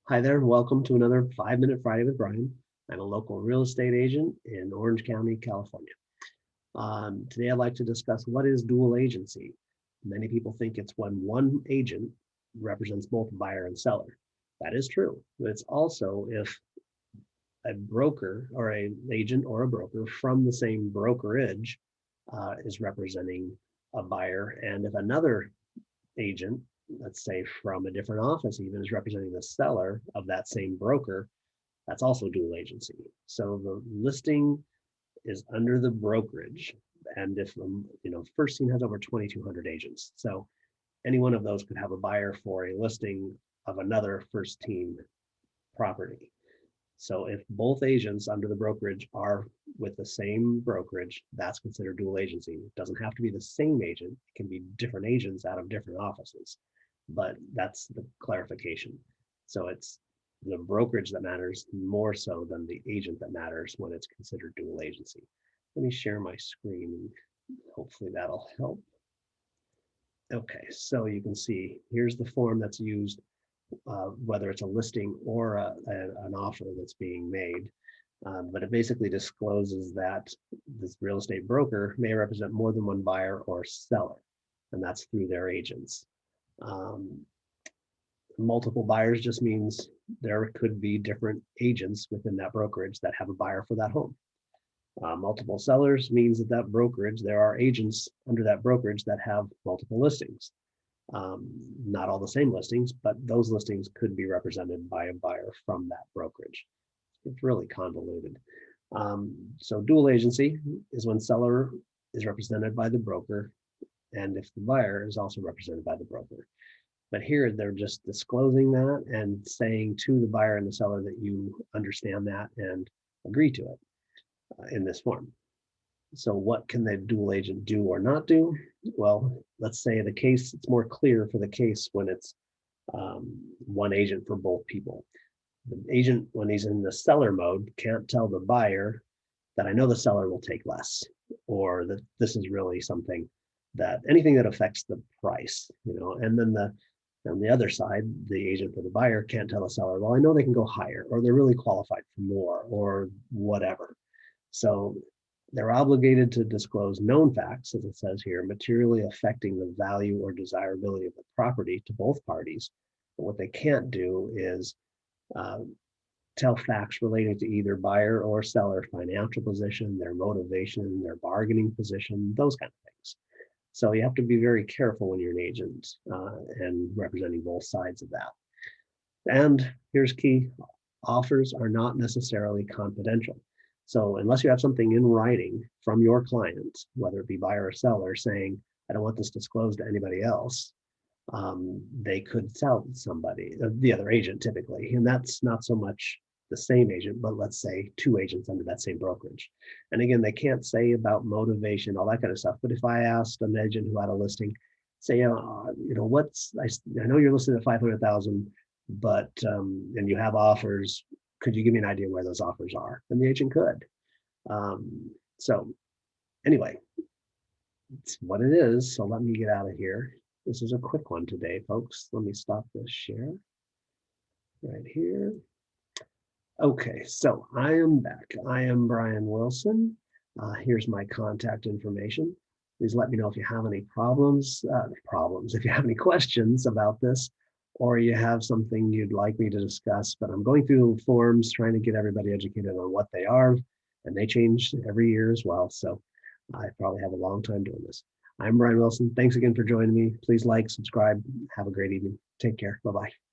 Hi there, welcome to another 5 Minute Friday with Brian. I'm a local real estate agent in Orange County, California. Today I'd like to discuss what is dual agency. Many people think it's when one agent represents both buyer and seller. That is true, but it's also if a broker or an agent or a broker from the same brokerage is representing a buyer, and if another agent, let's say from a different office even, is representing the seller of that same broker, that's also dual agency. So the listing is under the brokerage. And if, First Team has over 2,200 agents. So any one of those could have a buyer for a listing of another First Team property. So if both agents under the brokerage are with the same brokerage, that's considered dual agency. It doesn't have to be the same agent. It can be different agents out of different offices, but that's the clarification. So it's the brokerage that matters more so than the agent that matters when it's considered dual agency. Let me share my screen. Hopefully that'll help. Okay, so you can see here's the form that's used, whether it's a listing or an offer that's being made. But it basically discloses that this real estate broker may represent more than one buyer or seller, and that's through their agents. Multiple buyers just means there could be different agents within that brokerage that have a buyer for that home. Multiple sellers means that brokerage, there are agents under that brokerage that have multiple listings. Not all the same listings, but those listings could be represented by a buyer from that brokerage. It's really convoluted. So dual agency is when seller is represented by the broker, and if the buyer is also represented by the broker. But here they're just disclosing that and saying to the buyer and the seller that you understand that and agree to it in this form. So what can the dual agent do or not do? Well, let's say the case, it's more clear for the case when it's one agent for both people. The agent, when he's in the seller mode, can't tell the buyer that I know the seller will take less, or that this is really something that anything that affects the price, and then on the other side, the agent for the buyer can't tell the seller, well, I know they can go higher, or they're really qualified for more, or whatever. So they're obligated to disclose known facts, as it says here, materially affecting the value or desirability of the property to both parties. But what they can't do is tell facts related to either buyer or seller financial position, their motivation, their bargaining position, those kind of things. So you have to be very careful when you're an agent and representing both sides of that. And here's key: offers are not necessarily confidential. So unless you have something in writing from your client, whether it be buyer or seller, saying, I don't want this disclosed to anybody else, they could tell somebody, the other agent typically, and that's not so much the same agent, but let's say two agents under that same brokerage. And again, they can't say about motivation, all that kind of stuff. But if I asked an agent who had a listing, say, I know you're listed at 500,000, but and you have offers, could you give me an idea where those offers are? And the agent could. So anyway, it's what it is. So let me get out of here. This is a quick one today, folks. Let me stop this share right here. Okay, so I am back. I am Brian Wilson. Here's my contact information. Please let me know if you have any if you have any questions about this, or you have something you'd like me to discuss. But I'm going through forms, trying to get everybody educated on what they are, and they change every year as well. So I probably have a long time doing this. I'm Brian Wilson. Thanks again for joining me. Please like, subscribe. Have a great evening. Take care. Bye-bye.